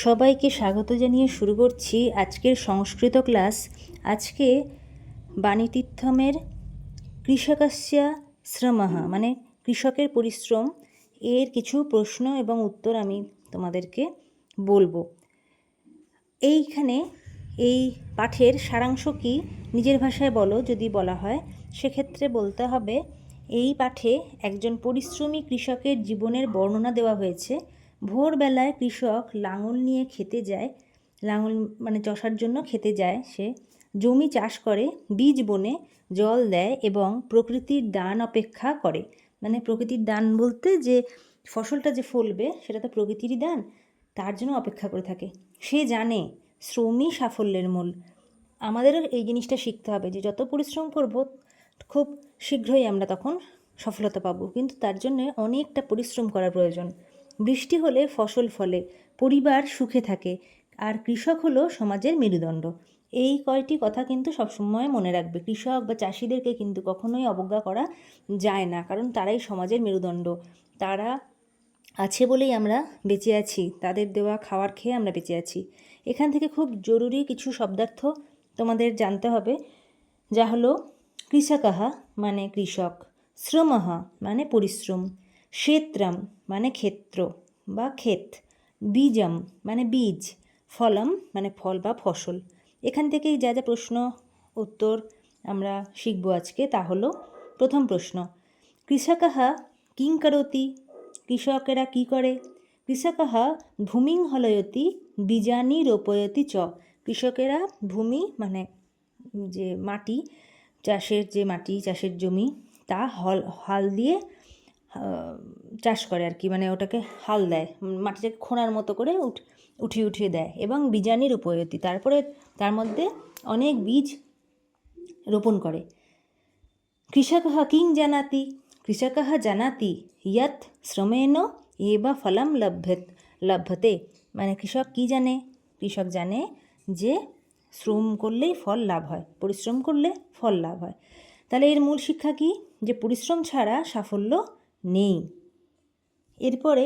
সবাইকে স্বাগত জানিয়ে শুরু করছি আজকের সংস্কৃত ক্লাস। আজকে বাণীতীর্থমের কৃষকস্য শ্রমঃ মানে কৃষকের পরিশ্রম এর কিছু প্রশ্ন এবং উত্তর আমি তোমাদেরকে বলবো। এইখানে এই পাঠের সারাংশ কি নিজের ভাষায় বলো যদি বলা হয়, সেক্ষেত্রে বলতে হবে এই পাঠে একজন পরিশ্রমী কৃষকের জীবনের বর্ণনা দেওয়া হয়েছে। ভোরবেলায় কৃষক লাঙল নিয়ে খেতে যায়, লাঙল মানে চষার জন্য খেতে যায়। সে জমি চাষ করে, বীজ বনে, জল দেয় এবং প্রকৃতির দান অপেক্ষা করে। মানে প্রকৃতির দান বলতে যে ফসলটা যে ফলবে সেটা তো প্রকৃতিরই দান, তার জন্য অপেক্ষা করে থাকে। সে জানে শ্রমই সাফল্যের মূল। আমাদেরও এই জিনিসটা শিখতে হবে যে যত পরিশ্রম করব খুব শীঘ্রই আমরা তখন সফলতা পাবো, কিন্তু তার জন্য অনেকটা পরিশ্রম করার প্রয়োজন। বৃষ্টি হলে ফসল ফলে, পরিবার সুখে থাকে, আর কৃষক হলো সমাজের মেরুদণ্ড। এই কয়টি কথা কিন্তু সবসময় মনে রাখবে। কৃষক বা চাষিদেরকে কিন্তু কখনোই অবজ্ঞা করা যায় না, কারণ তারাই সমাজের মেরুদণ্ড। তারা আছে বলেই আমরা বেঁচে আছি, তাদের দেওয়া খাবার খেয়ে আমরা বেঁচে আছি। এখান থেকে খুব জরুরি কিছু শব্দার্থ তোমাদের জানতে হবে, যা হলো কৃষকঃ মানে কৃষক, শ্রমঃ মানে পরিশ্রম, ক্ষেত্রম মানে ক্ষেত্র বা ক্ষেত, বীজম মানে বীজ, ফলম মানে ফল বা ফসল। এখান থেকেই যা যা প্রশ্ন উত্তর আমরা শিখব আজকে, তা হলো প্রথম প্রশ্ন, কৃষকঃ কিং করোতি, কৃষকেরা কি করে? কৃষকঃ ভূমিং হলয়তি, বীজানি রোপয়তি চ, কৃষকেরা ভূমি মানে যে মাটি, চাষের যে মাটি, চাষের জমি, তা হাল দিয়ে চাষ করে আর কি, মানে ওটাকে হাল দেয়, মাটিটাকে খোঁড়ার মতো করে উঠিয়ে উঠিয়ে দেয়, এবং বীজানি রোপয়তি, তারপরে তার মধ্যে অনেক বীজ রোপণ করে। কৃষকঃ কিং জানাতি, কৃষকঃ জানাতি ইয়ৎ শ্রমেণ এব ফলম লভ্যতে, মানে কৃষক কি জানে? কৃষক জানে যে শ্রম করলেই ফল লাভ হয়, পরিশ্রম করলে ফল লাভ হয়। তাহলে এর মূল শিক্ষা কি? যে পরিশ্রম ছাড়া সাফল্য নেই। এরপরে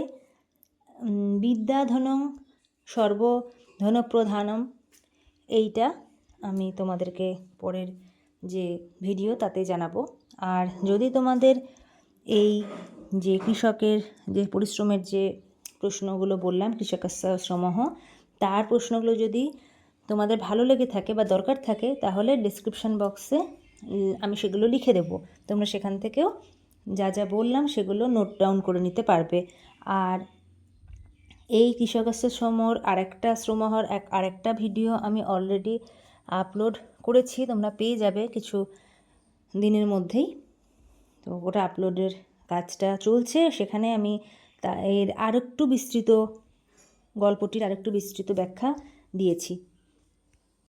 বিদ্যাধনং সর্বধনপ্রধানম, এইটা আমি তোমাদেরকে পরের যে ভিডিও তাতে জানাবো। আর যদি তোমাদের এই যে কৃষকের যে পরিশ্রমের যে প্রশ্নগুলো বললাম, কৃষকস্য শ্রমঃ, তার প্রশ্নগুলো যদি তোমাদের ভালো লেগে থাকে বা দরকার থাকে, তাহলে ডেসক্রিপশন বক্সে আমি সেগুলো লিখে দেবো। তোমরা সেখান থেকেও যা যা বললাম সেগুলো নোট ডাউন করে নিতে পারবে। আর এই কৃষকস্য শ্রমর আরেকটা ভিডিও আমি অলরেডি আপলোড করেছি, তোমরা পেয়ে যাবে কিছু দিনের মধ্যেই। তো ওটা আপলোডের কাজটা চলছে, সেখানে আমি এর আরেকটু বিস্তৃত গল্পটির আরেকটু বিস্তৃত ব্যাখ্যা দিয়েছি।